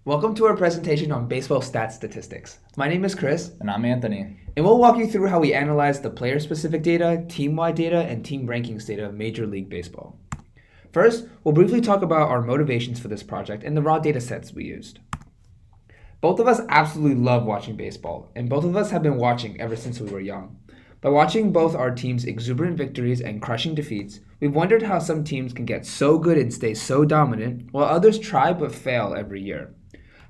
Welcome to our presentation on baseball stat statistics. My name is Chris, And I'm Anthony. and we'll walk you through how we analyze the player-specific data, team-wide data, and team rankings data of Major League Baseball. First, we'll briefly talk about our motivations for this project and the raw data sets we used. Both of us absolutely love watching baseball, and both of us have been watching ever since we were young. By watching both our teams' exuberant victories and crushing defeats, we've wondered how some teams can get so good and stay so dominant, while others try but fail every year.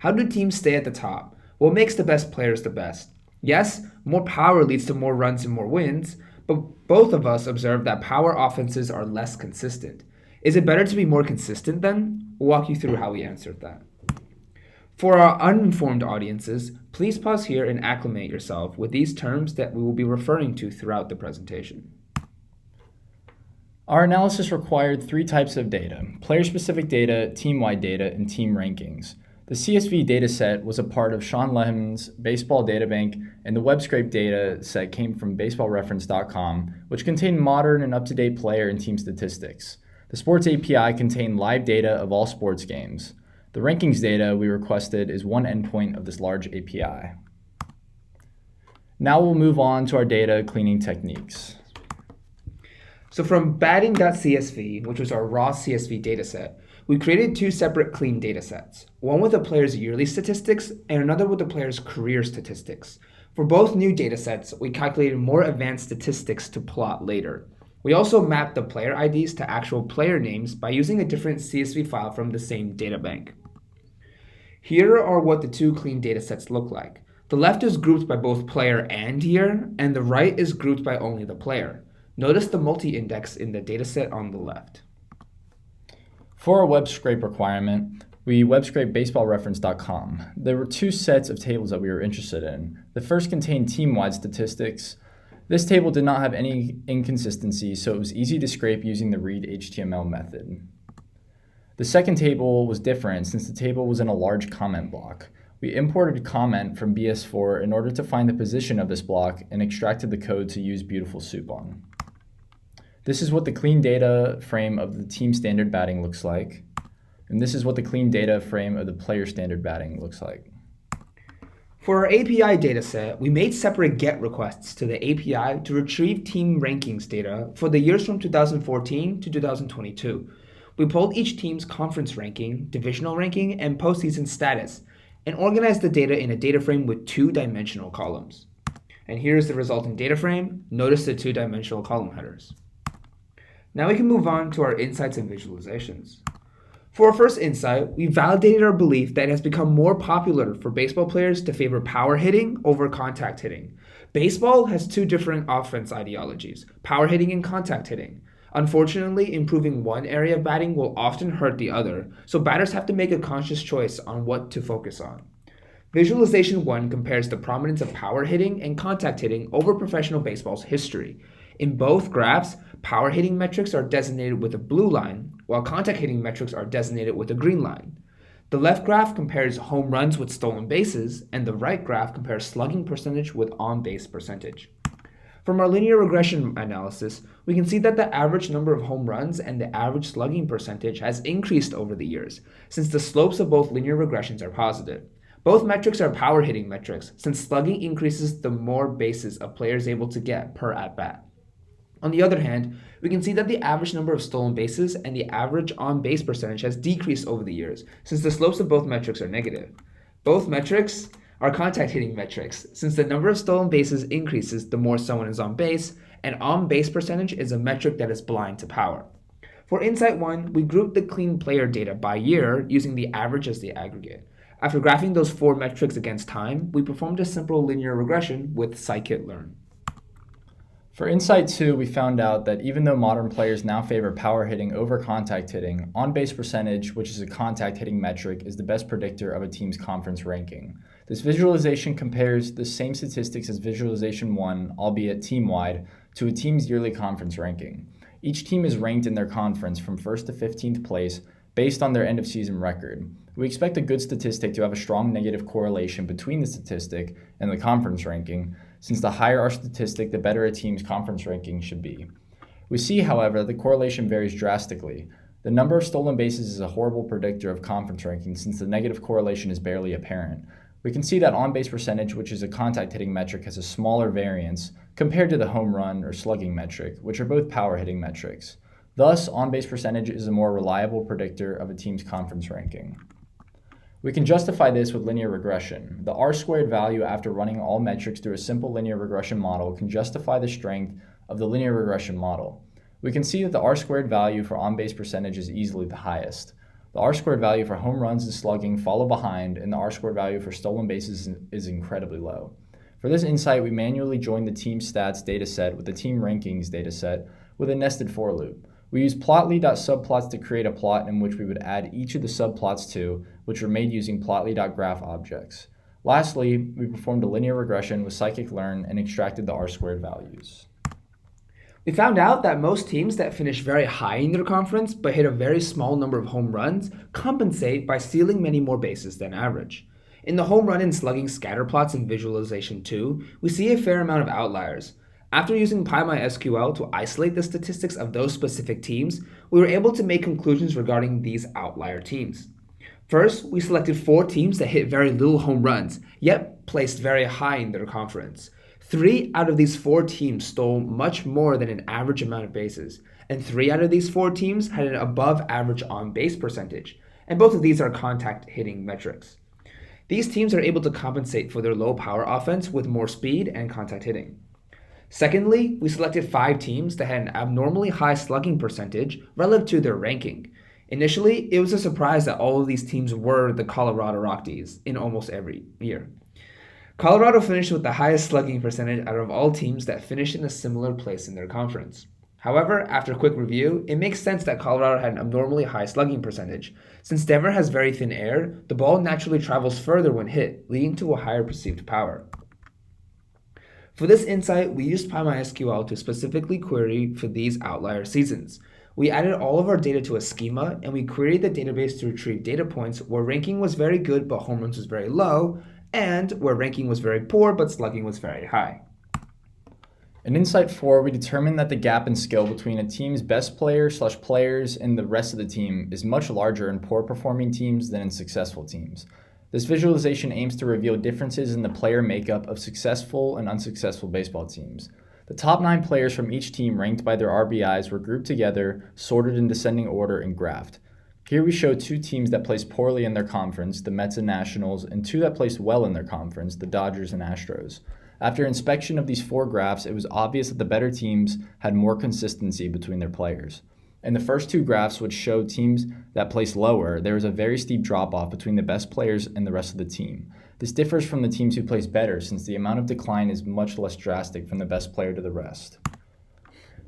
How do teams stay at the top? What makes the best players the best? Yes, more power leads to more runs and more wins, but both of us observe that power offenses are less consistent. Is it better to be more consistent then? We'll walk you through how we answered that. For our uninformed audiences, please pause here and acclimate yourself with these terms that we will be referring to throughout the presentation. Our analysis required three types of data: player-specific data, team-wide data, and team rankings. The CSV dataset was a part of Sean Lehman's Baseball Databank, and the web scrape data set came from baseballreference.com, which contained modern and up-to-date player and team statistics. The Sports API contained live data of all sports games. The rankings data we requested is one endpoint of this large API. Now we'll move on to our data cleaning techniques. So from batting.csv, which was our raw CSV dataset, we created two separate clean datasets, one with a player's yearly statistics and another with the player's career statistics. For both new datasets, we calculated more advanced statistics to plot later. We also mapped the player IDs to actual player names by using a different CSV file from the same databank. Here are what the two clean datasets look like. The left is grouped by both player and year, and the right is grouped by only the player. Notice the multi-index in the dataset on the left. For our web scrape requirement, we web scraped baseballreference.com. There were two sets of tables that we were interested in. The first contained team-wide statistics. This table did not have any inconsistencies, so it was easy to scrape using the read HTML method. The second table was different since the table was in a large comment block. We imported comment from BS4 in order to find the position of this block and extracted the code to use Beautiful Soup on. This is what the clean data frame of the team standard batting looks like. And this is what the clean data frame of the player standard batting looks like. For our API dataset, we made separate GET requests to the API to retrieve team rankings data for the years from 2014 to 2022. We pulled each team's conference ranking, divisional ranking, and postseason status, and organized the data in a data frame with two-dimensional columns. And here's the resulting data frame. Notice the two-dimensional column headers. Now we can move on to our insights and visualizations. For our first insight, we validated our belief that it has become more popular for baseball players to favor power hitting over contact hitting. Baseball has two different offense ideologies, power hitting and contact hitting. Unfortunately, improving one area of batting will often hurt the other, so batters have to make a conscious choice on what to focus on. Visualization 1 compares the prominence of power hitting and contact hitting over professional baseball's history. In both graphs, power hitting metrics are designated with a blue line, while contact hitting metrics are designated with a green line. The left graph compares home runs with stolen bases, and the right graph compares slugging percentage with on-base percentage. From our linear regression analysis, we can see that the average number of home runs and the average slugging percentage has increased over the years, since the slopes of both linear regressions are positive. Both metrics are power hitting metrics, since slugging increases the more bases a player is able to get per at-bat. On the other hand, we can see that the average number of stolen bases and the average on-base percentage has decreased over the years, since the slopes of both metrics are negative. Both metrics are contact hitting metrics, since the number of stolen bases increases the more someone is on base, and on-base percentage is a metric that is blind to power. For Insight 1, we grouped the clean player data by year using the average as the aggregate. After graphing those four metrics against time, we performed a simple linear regression with scikit-learn. For Insight 2, we found out that even though modern players now favor power hitting over contact hitting, on-base percentage, which is a contact hitting metric, is the best predictor of a team's conference ranking. This visualization compares the same statistics as Visualization 1, albeit team-wide, to a team's yearly conference ranking. Each team is ranked in their conference from 1st to 15th place based on their end-of-season record. We expect a good statistic to have a strong negative correlation between the statistic and the conference ranking, since the higher our statistic, the better a team's conference ranking should be. We see, however, that the correlation varies drastically. The number of stolen bases is a horrible predictor of conference rankings since the negative correlation is barely apparent. We can see that on-base percentage, which is a contact hitting metric, has a smaller variance compared to the home run or slugging metric, which are both power hitting metrics. Thus, on-base percentage is a more reliable predictor of a team's conference ranking. We can justify this with linear regression. The R-squared value after running all metrics through a simple linear regression model can justify the strength of the linear regression model. We can see that the R-squared value for on-base percentage is easily the highest. The R-squared value for home runs and slugging follow behind, and the R-squared value for stolen bases is incredibly low. For this insight, we manually joined the team stats dataset with the team rankings dataset with a nested for loop. We used plotly.subplots to create a plot in which we would add each of the subplots to, which were made using plotly.graph objects. Lastly, we performed a linear regression with scikit-learn and extracted the R-squared values. We found out that most teams that finish very high in their conference but hit a very small number of home runs compensate by stealing many more bases than average. In the home run and slugging scatter plots in Visualization 2, we see a fair amount of outliers. After using PyMySQL to isolate the statistics of those specific teams, we were able to make conclusions regarding these outlier teams. First, we selected 4 teams that hit very little home runs, yet placed very high in their conference. 3 out of these 4 teams stole much more than an average amount of bases, and 3 out of these 4 teams had an above average on-base percentage, and both of these are contact hitting metrics. These teams are able to compensate for their low power offense with more speed and contact hitting. Secondly, we selected 5 teams that had an abnormally high slugging percentage relative to their ranking. Initially, it was a surprise that all of these teams were the Colorado Rockies in almost every year. Colorado finished with the highest slugging percentage out of all teams that finished in a similar place in their conference. However, after a quick review, it makes sense that Colorado had an abnormally high slugging percentage. Since Denver has very thin air, the ball naturally travels further when hit, leading to a higher perceived power. For this insight, we used PyMySQL to specifically query for these outlier seasons. We added all of our data to a schema, and we queried the database to retrieve data points where ranking was very good but home runs was very low, and where ranking was very poor but slugging was very high. In Insight 4, we determined that the gap in skill between a team's best player/players and the rest of the team is much larger in poor-performing teams than in successful teams. This visualization aims to reveal differences in the player makeup of successful and unsuccessful baseball teams. The top 9 players from each team ranked by their RBIs were grouped together, sorted in descending order, and graphed. Here we show 2 teams that placed poorly in their conference, the Mets and Nationals, and 2 that placed well in their conference, the Dodgers and Astros. After inspection of these 4 graphs, it was obvious that the better teams had more consistency between their players. In the first 2 graphs, which show teams that placed lower, there was a very steep drop-off between the best players and the rest of the team. This differs from the teams who placed better, since the amount of decline is much less drastic from the best player to the rest.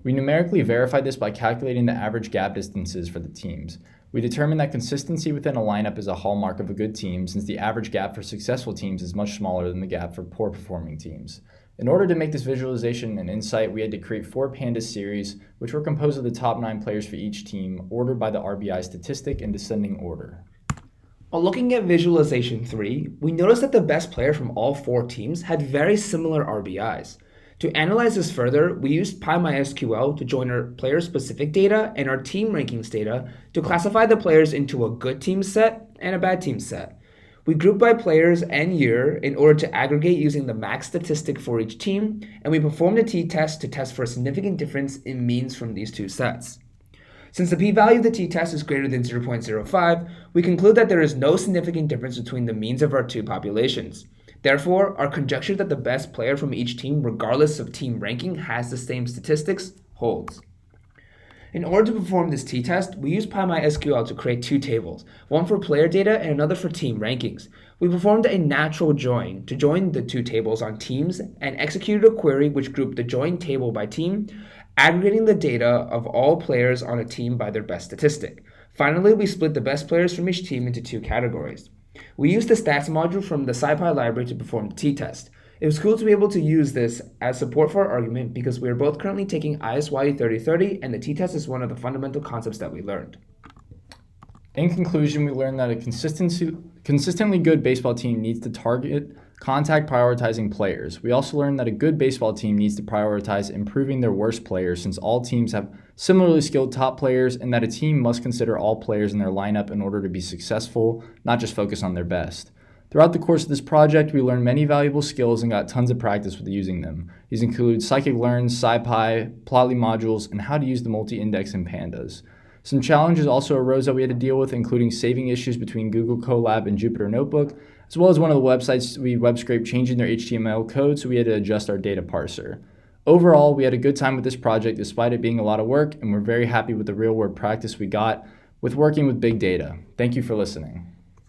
We numerically verified this by calculating the average gap distances for the teams. We determined that consistency within a lineup is a hallmark of a good team, since the average gap for successful teams is much smaller than the gap for poor-performing teams. In order to make this visualization an insight, we had to create 4 pandas series, which were composed of the top 9 players for each team, ordered by the RBI statistic in descending order. While looking at Visualization 3, we noticed that the best player from all 4 teams had very similar RBIs. To analyze this further, we used PyMySQL to join our player-specific data and our team rankings data to classify the players into a good team set and a bad team set. We grouped by players and year in order to aggregate using the max statistic for each team, and we performed a t-test to test for a significant difference in means from these 2 sets. Since the p-value of the t-test is greater than 0.05, we conclude that there is no significant difference between the means of our 2 populations. Therefore, our conjecture that the best player from each team, regardless of team ranking, has the same statistics holds. In order to perform this t-test, we used PyMySQL to create 2 tables, one for player data and another for team rankings. We performed a natural join to join the 2 tables on teams and executed a query which grouped the joined table by team, aggregating the data of all players on a team by their best statistic. Finally, we split the best players from each team into 2 categories. We used the stats module from the SciPy library to perform the t-test. It was cool to be able to use this as support for our argument because we are both currently taking ISY 3030 and the t-test is one of the fundamental concepts that we learned. In conclusion, we learned that a consistently good baseball team needs to target contact prioritizing players. We also learned that a good baseball team needs to prioritize improving their worst players since all teams have similarly skilled top players, and that a team must consider all players in their lineup in order to be successful, not just focus on their best. Throughout the course of this project, we learned many valuable skills and got tons of practice with using them. These include scikit-learn, SciPy, Plotly modules, and how to use the multi-index in pandas. Some challenges also arose that we had to deal with, including saving issues between Google Colab and Jupyter Notebook, as well as one of the websites we web scraped changing their HTML code, so we had to adjust our data parser. Overall, we had a good time with this project despite it being a lot of work, and we're very happy with the real-world practice we got with working with big data. Thank you for listening.